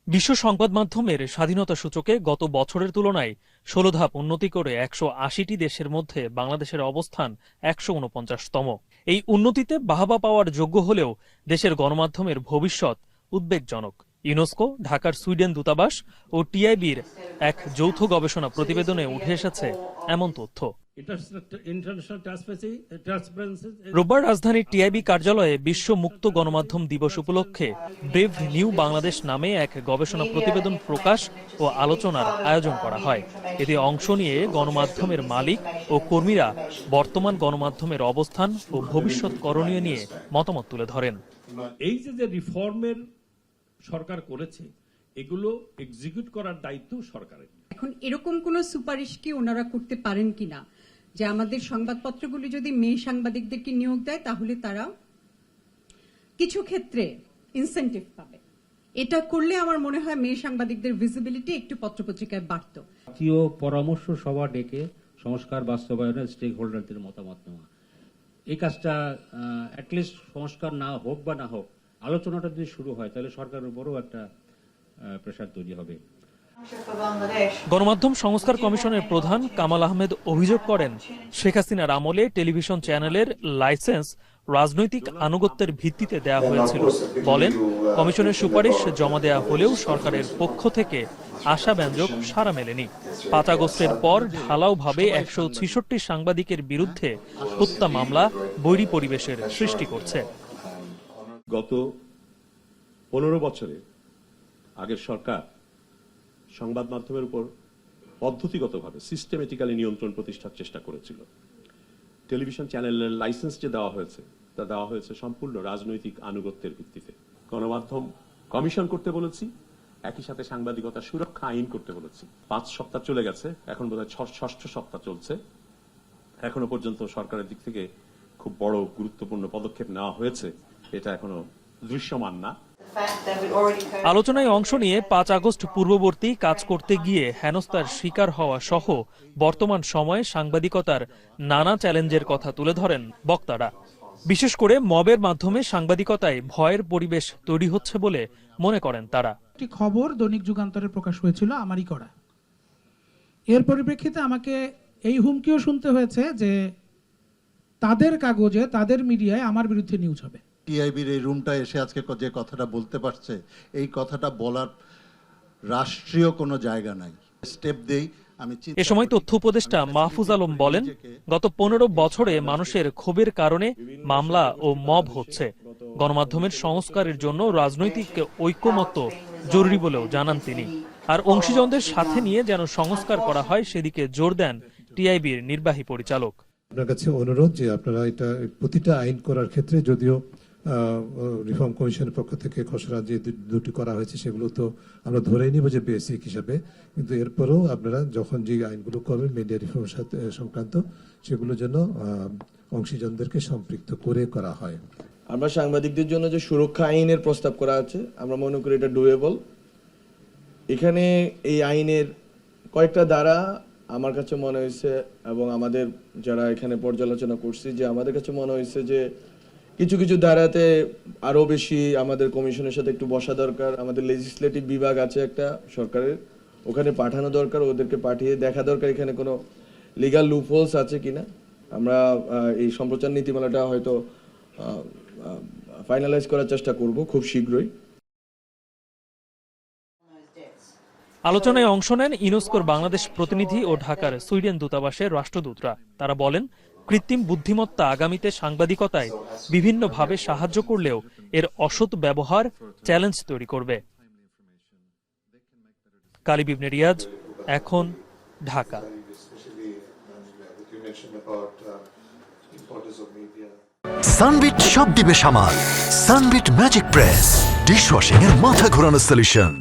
বিশ্ব সংবাদ মাধ্যমের স্বাধীনতা সূচকে গত বছরের তুলনায় ১৬ ধাপ উন্নতি করে ১৮০টি দেশের মধ্যে বাংলাদেশের অবস্থান ১৪৯তম। এই উন্নতিতে বাহবা পাওয়ার যোগ্য হলেও দেশের গণমাধ্যমের ভবিষ্যৎ উদ্বেগজনক। ইউনেস্কো, ঢাকার সুইডেন দূতাবাস ও টিআইবির এক যৌথ গবেষণা প্রতিবেদনে উঠে এসেছে এমন তথ্য। রোববার রাজধানীর টিআইবি কার্যালয়ে বিশ্ব মুক্ত গণমাধ্যম দিবস উপলক্ষে ব্রেভ নিউ বাংলাদেশ নামে এক গবেষণা প্রতিবেদন প্রকাশ ও আলোচনার আয়োজন করা হয়। এতে অংশ নিয়ে গণমাধ্যমের মালিক ও কর্মীরা বর্তমান গণমাধ্যমের অবস্থান ও ভবিষ্যৎ করণীয় নিয়ে মতামত তুলে ধরেন। এই যে রিফর্মের সরকার করেছে, এগুলো এক্সিকিউট করার দায়িত্ব সরকারের। এখন এরকম কোন সুপারিশ কি ওনারা করতে পারেন কিনা যে আমাদের সংবাদপত্রগুলো যদি মেয়ে সাংবাদিকদেরকে নিয়োগ দেয় তাহলে তারা কিছু ক্ষেত্রে ইনসেন্টিভ পাবে। এটা করলে আমার মনে হয় মেয়ে সাংবাদিকদের ভিজিবিলিটি একটু পত্রপত্রিকায় বাড়ত। জাতীয় পরামর্শ সভা ডেকে সংস্কার বাস্তবায়নের স্টেক হোল্ডারদের মতামত নেওয়া, এই কাজটা অ্যাটলিস্ট সংস্কার না হোক বা না হোক, আলোচনাটা যদি শুরু হয় তাহলে সরকারের উপরও একটা প্রেশার তৈরি হবে। গণমাধ্যম সংস্কার কমিশনের প্রধান কামাল আহমেদ অভিযোগ করেন, শেখ হাসিনার আমলে টেলিভিশন চ্যানেলের লাইসেন্স রাজনৈতিক আনুগত্যের ভিত্তিতে দেয়া হয়েছিল। বলেন, কমিশনের সুপারিশ জমা দেয়া হলেও সরকারের পক্ষ থেকে আশাব্যঞ্জক সাড়া মেলেনি। ৫ আগস্টের পর ঢালাওভাবে ১৬৬ সাংবাদিকের বিরুদ্ধে হত্যা মামলা বৈরী পরিবেশের সৃষ্টি করছে। গত ১৫ বছরে আগের সরকার সংবাদ মাধ্যমের উপর পদ্ধতিগতভাবে সিস্টেমেটিক্যালি নিয়ন্ত্রণ প্রতিষ্ঠার চেষ্টা করেছিল। টেলিভিশন চ্যানেলের লাইসেন্স যে দেওয়া হয়েছে তা দেওয়া হয়েছে সম্পূর্ণ রাজনৈতিক আনুগত্যের ভিত্তিতে। গণমাধ্যম কমিশন করতে বলেছি, একই সাথে সাংবাদিকতা সুরক্ষা আইন করতে বলেছি। ৫ সপ্তাহ চলে গেছে, এখন বোধহয় ৬ষ্ঠ সপ্তাহ চলছে। এখনো পর্যন্ত সরকারের দিক থেকে খুব বড় গুরুত্বপূর্ণ পদক্ষেপ নেওয়া হয়েছে এটা এখনো দৃশ্যমান না। আলোচনায় অংশ নিয়ে ৫ আগস্ট পূর্ববর্তী কাজ করতে গিয়ে হেনস্থার শিকার হওয়া সহ বর্তমান সময়ে সাংবাদিকতার নানা চ্যালেঞ্জের কথা তুলে ধরেন বক্তারা। বিশেষ করে মবের মাধ্যমে সাংবাদিকতায় ভয়ের পরিবেশ তৈরি হচ্ছে বলে মনে করেন তারা। একটি খবর দৈনিক যুগান্তরে প্রকাশ হয়েছিল আমারই করা। এর পরিপ্রেক্ষিতে আমাকে এই হুমকিও শুনতে হয়েছে যে তাদের কাগজে, তাদের মিডিয়ায় আমার বিরুদ্ধে নিউজ হবে। টিআইবির এই রুমটা এসে আজকে যে কথাটা বলতে পারছে, এই কথাটা বলার রাষ্ট্রীয় কোনো জায়গা নাই। স্টেপ দেই। এ সময় তথ্য উপদেষ্টা মাহফুজ আলম বলেন, গত ১৫ বছরে মানুষের ক্ষোভের কারণে মামলা ও মব হচ্ছে। গণমাধ্যমের সংস্কারের জন্য রাজনৈতিক ঐক্যমত্য জরুরি বলেও জানান তিনি। আর অংশীজনদের সাথে নিয়ে যেন সংস্কার করা হয় সেদিকে জোর দেন টিআইবির নির্বাহী পরিচালক। আপনার কাছে অনুরোধ যে আপনারা এটা প্রতিটা আইন করার ক্ষেত্রে, যদিও রিফর্ম কমিশনের পক্ষ থেকে খসড়া যে দুটি করা হয়েছে সেগুলো তো আমরা ধরেই নিব যে বেসিক হিসাবে, কিন্তু এরপরও আপনারা যখন যে আইনগুলো করবেন মিডিয়া রিফর্ম সংক্রান্ত, সেগুলো যেন অংশীজনদেরকে সম্পৃক্ত করে করা হয়। আমরা সাংবাদিকদের জন্য যে সুরক্ষা আইনের প্রস্তাব করা আছে, আমরা মনে করি এটা ডুয়েবল। এখানে এই আইনের কয়েকটা ধারা আমার কাছে মনে হয়েছে, এবং আমাদের যারা এখানে পর্যালোচনা করছি, যে আমাদের কাছে মনে হয়েছে যে কিছু কিছু ধারাতে আরো বেশি আমাদের কমিশনের সাথে একটু বসা দরকার। আমাদের লেজিসলেটিভ বিভাগ আছে একটা সরকারের, ওখানে পাঠানো দরকার, ওদেরকে পাঠিয়ে দেখা দরকার এখানে কোনো লিগাল লুপহোলস আছে কিনা। আমরা এই সম্প্রচার নীতিমালাটা হয়তো ফাইনালাইজ করার চেষ্টা করব খুব শীঘ্রই। আলোচনায় অংশ নেন ইউনেস্কোর বাংলাদেশ প্রতিনিধি ও ঢাকার সুইডেন দূতাবাসের রাষ্ট্রদূতরা। তারা বলেন, কৃত্রিম বুদ্ধিমত্তা আগামীতে সাংবাদিকতায় বিভিন্নভাবে সাহায্য করলেও এর অসৎ ব্যবহার চ্যালেঞ্জ তৈরি করবে। কালিব ইবনে রিয়াজ, এখন, ঢাকা। সানবিট সব দিবে সামাল। সানবিট ম্যাজিক প্রেস ডিশওয়াশিং এর মাথা ঘোরানো সলিউশন।